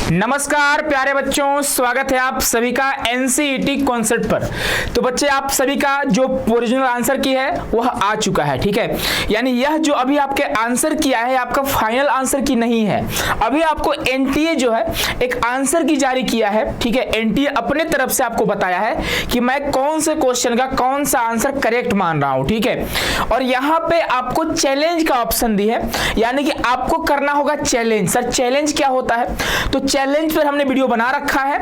नमस्कार प्यारे बच्चों, स्वागत है आप सभी का एनसीईटी कॉन्सेप्ट पर। तो बच्चे आप सभी का जो ओरिजिनल आंसर की है वह आ चुका है, ठीक है। यानी यह जो अभी आपके आंसर किया है आपका फाइनल आंसर की नहीं है। अभी आपको एनटीए जो है एक आंसर की जारी किया है, ठीक है। एनटीए अपने तरफ से आपको बताया है कि मैं कौन से क्वेश्चन का कौन सा आंसर करेक्ट मान रहा हूं, ठीक है। और यहाँ पे आपको चैलेंज का ऑप्शन दी है, यानी कि आपको करना होगा चैलेंज। सर चैलेंज क्या होता है? तो चैलेंज पर हमने वीडियो बना रखा है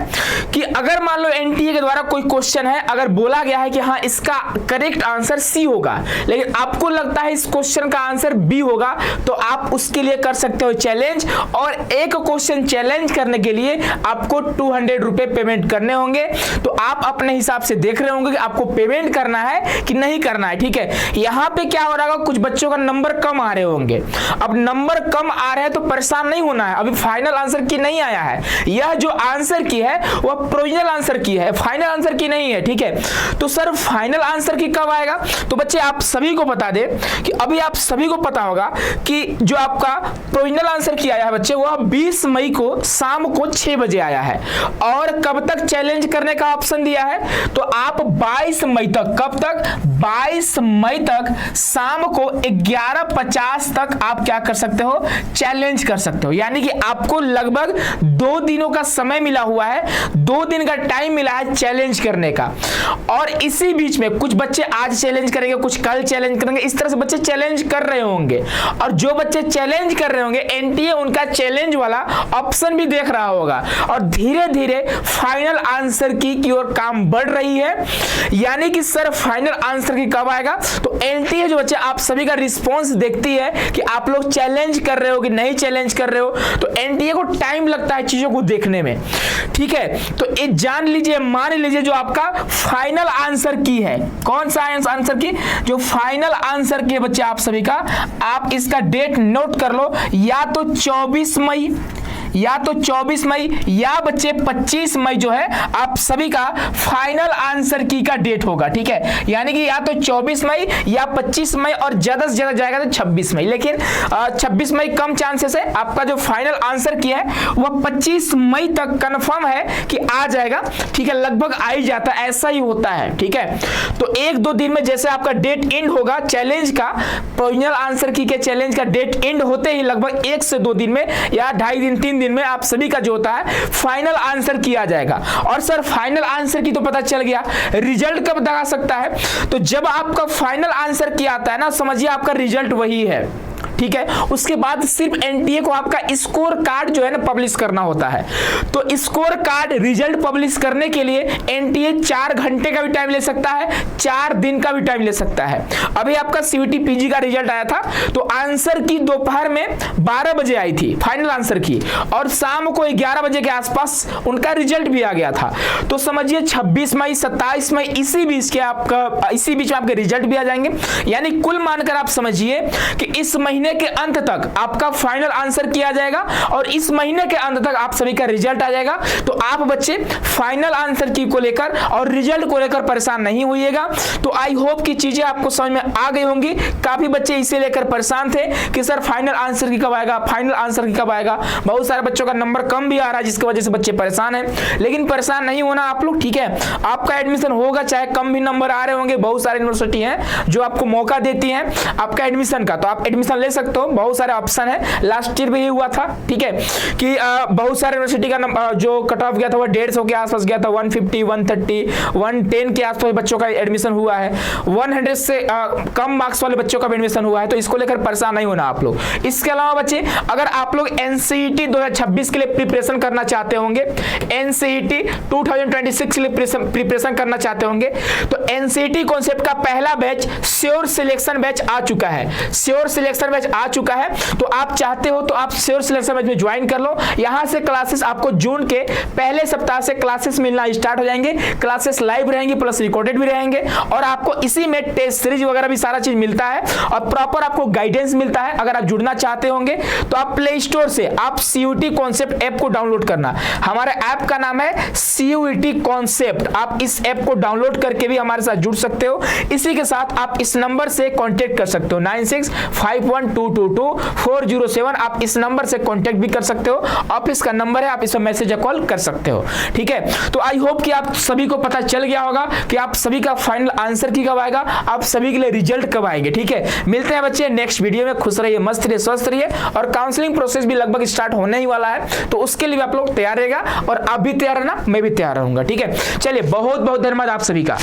कि अगर मान लो एनटीए के द्वारा कोई क्वेश्चन है, अगर बोला गया है कि हाँ इसका करेक्ट आंसर सी होगा, लेकिन आपको लगता है इस क्वेश्चन का आंसर बी होगा, तो आप उसके लिए कर सकते हो चैलेंज। और एक क्वेश्चन चैलेंज करने के लिए आपको 200 रुपए पेमेंट करने होंगे। तो आप अपने हिसाब से देख रहे होंगे कि आपको पेमेंट करना है कि नहीं करना है, ठीक है। यहाँ पे क्या हो रहा है, कुछ बच्चों का नंबर कम आ रहे होंगे। अब नंबर कम आ रहे हैं तो परेशान नहीं होना है, अभी फाइनल आंसर की नहीं आया है। यह जो आंसर की है वह प्रोविजनल आंसर की है, फाइनल आंसर की नहीं है, ठीक है। तो सर फाइनल आंसर की कब आएगा? तो बच्चे आप सभी को बता दें कि अभी आप सभी को पता होगा कि जो आपका प्रोविजनल आंसर की आया है बच्चे, वह 20 मई को शाम को 6 बजे आया है। और कब तक चैलेंज करने का ऑप्शन दिया है? तो आप 22 मई तक, कब तक? 22 मई तक शाम को 11:50 तक आप क्या कर सकते हो? चैलेंज कर सकते हो। यानी कि आपको लगभग 2 दिनों का समय मिला हुआ है, 2 दिन का टाइम मिला है चैलेंज करने का। और इसी बीच में कुछ बच्चे आज चैलेंज करेंगे, कुछ कल चैलेंज करेंगे, इस तरह से बच्चे चैलेंज कर रहे होंगे। और जो बच्चे चैलेंज कर रहे होंगे एनटीए उनका चैलेंज वाला ऑप्शन भी देख रहा होगा। और धीरे धीरे फाइनल आंसर की ओर काम बढ़ रही है। यानी कि सर फाइनल आंसर की कब आएगा? तो एनटीए जो बच्चे आप सभी का रिस्पॉन्स देखती है कि आप लोग चैलेंज कर रहे हो कि नहीं चैलेंज कर रहे हो, तो एनटीए को टाइम लगता है चीजों को देखने में, ठीक है। तो ये जान लीजिए, मान लीजिए जो आपका फाइनल आंसर की है, कौन सा आंसर की? जो फाइनल आंसर की है बच्चे आप सभी का, आप इसका डेट नोट कर लो, या तो 24 मई, या तो 24 मई, या बच्चे 25 मई जो है आप सभी का फाइनल आंसर की का डेट होगा, ठीक है। यानी कि या तो 24 मई या 25 मई, और ज्यादा से ज्यादा जाएगा तो 26 मई। लेकिन 26 मई कम चांसेस है। आपका जो फाइनल आंसर की है वह 25 मई तक कंफर्म है कि आ जाएगा, ठीक है। लगभग आ ही जाता है, ऐसा ही होता है, ठीक है। तो 1-2 दिन में जैसे आपका डेट एंड होगा चैलेंज का, प्रोविजनल आंसर की के चैलेंज का डेट एंड होते ही लगभग 1 से 2 दिन में या 2.5 दिन 3 दिन में आप सभी का जो होता है फाइनल आंसर किया जाएगा। और सर फाइनल आंसर की तो पता चल गया, रिजल्ट कब आ सकता है? तो जब आपका फाइनल आंसर की आता है ना, समझिए आपका रिजल्ट वही है, ठीक है। उसके बाद सिर्फ एनटीए को आपका स्कोर कार्ड जो है ना पब्लिश करना होता है। तो स्कोर कार्ड रिजल्ट पब्लिश करने के लिए एनटीए 4 घंटे का भी टाइम ले सकता है, 4 दिन का भी टाइम ले सकता है। अभी आपका सीयूटी पीजी का रिजल्ट आया था, तो आंसर की दोपहर में 12 बजे आई थी फाइनल आंसर की, और शाम को 11 बजे के आसपास उनका रिजल्ट भी आ गया था। तो समझिए 26 मई 27 मई इसी बीच में आपके रिजल्ट भी आ जाएंगे। यानी कुल मानकर आप समझिए कि इस महीने के अंत तक आपका फाइनल आंसर किया जाएगा, और इस महीने के अंत तक आप सभी का रिजल्ट आ जाएगा। तो आप बच्चे फाइनल आंसर की को लेकर और रिजल्ट को लेकर परेशान नहीं होइएगा। तो आई होप कि चीजें आपको समझ में आ गई होंगी। काफी बच्चे इसे लेकर परेशान थे कि सर फाइनल आंसर की कब आएगा, फाइनल आंसर की कब आएगा। बहुत सारे बच्चों का नंबर कम भी आ रहा है, जिसकी वजह से बच्चे परेशान हैं। लेकिन परेशान नहीं होना आप लोग, ठीक है। आपका एडमिशन होगा, चाहे कम भी नंबर आ रहे होंगे। बहुत सारी यूनिवर्सिटी हैं जो आपको मौका देती हैं आपका एडमिशन का, तो आप एडमिशन ले सकते हो। बहुत सारे ऑप्शन है, लास्ट ईयर भी ये हुआ था, ठीक है, कि बहुत सारे यूनिवर्सिटी का जो कट ऑफ गया था वह 150 के आसपास गया था, 150, 130, 110 के आसपास बच्चों का एडमिशन हुआ है। 100 से कम मार्क्स वाले बच्चों का भी एडमिशन हुआ है। तो इसको लेकर परेशान नहीं होना आप लोग। इसके अलावा बच्चे अगर आप लोग एनसीईटी 2026 के लिए प्रिपरेशन करना चाहते होंगे, एनसीईटी 2026 के लिए प्रिपरेशन करना चाहते होंगे, तो एनसीईटी कॉन्सेप्ट का पहला बैच श्योर सिलेक्शन बैच आ चुका है। श्योर सिलेक्शन बैच आ चुका है। तो आप चाहते हो तो आप श्योर सिलेक्शन बैच में ज्वाइन कर लो। यहां से क्लासेस आपको जून के पहले सप्ताह से क्लासेस मिलना स्टार्ट हो जाएंगे। क्लासेस लाइव रहेंगी प्लस रिकॉर्डेड भी रहेंगे, और आपको इसी में टेस्ट सीरीज वगैरह भी सारा चीज मिलता है, और प्रॉपर आपको गाइडेंस मिलता है। अगर आप जुड़ना चाहते होंगे तो आप प्ले स्टोर से आप सीयूटी कॉन्सेप्ट ऐप को डाउनलोड करना। हमारे ऐप का नाम है सीयूटी कॉन्सेप्ट। आप इस ऐप को डाउनलोड करके भी हमारे साथ जुड़ सकते हो। इसी के साथ आप इस नंबर से कांटेक्ट कर सकते हो, 9651 72224007, आप इस नंबर से कांटेक्ट भी कर सकते हो, ऑफिस का नंबर है, आप इस पर मैसेज या कॉल कर सकते हो। ठीक है, तो आई होप कि आप सभी को पता चल गया होगा कि आप सभी का फाइनल आंसर की कब आएगा, आप सभी के लिए रिजल्ट कब आएंगे। ठीक है, मिलते हैं बच्चे नेक्स्ट वीडियो में। खुश रहिए, मस्त रहिए, स्वस्थ रहिए, और काउंसलिंग प्रोसेस भी लगभग स्टार्ट होने ही वाला है, तो उसके लिए आप लोग तैयार रहेगा, और आप भी तैयार रहना, मैं भी तैयार रहूंगा। ठीक है, चलिए बहुत बहुत धन्यवाद आप सभी का।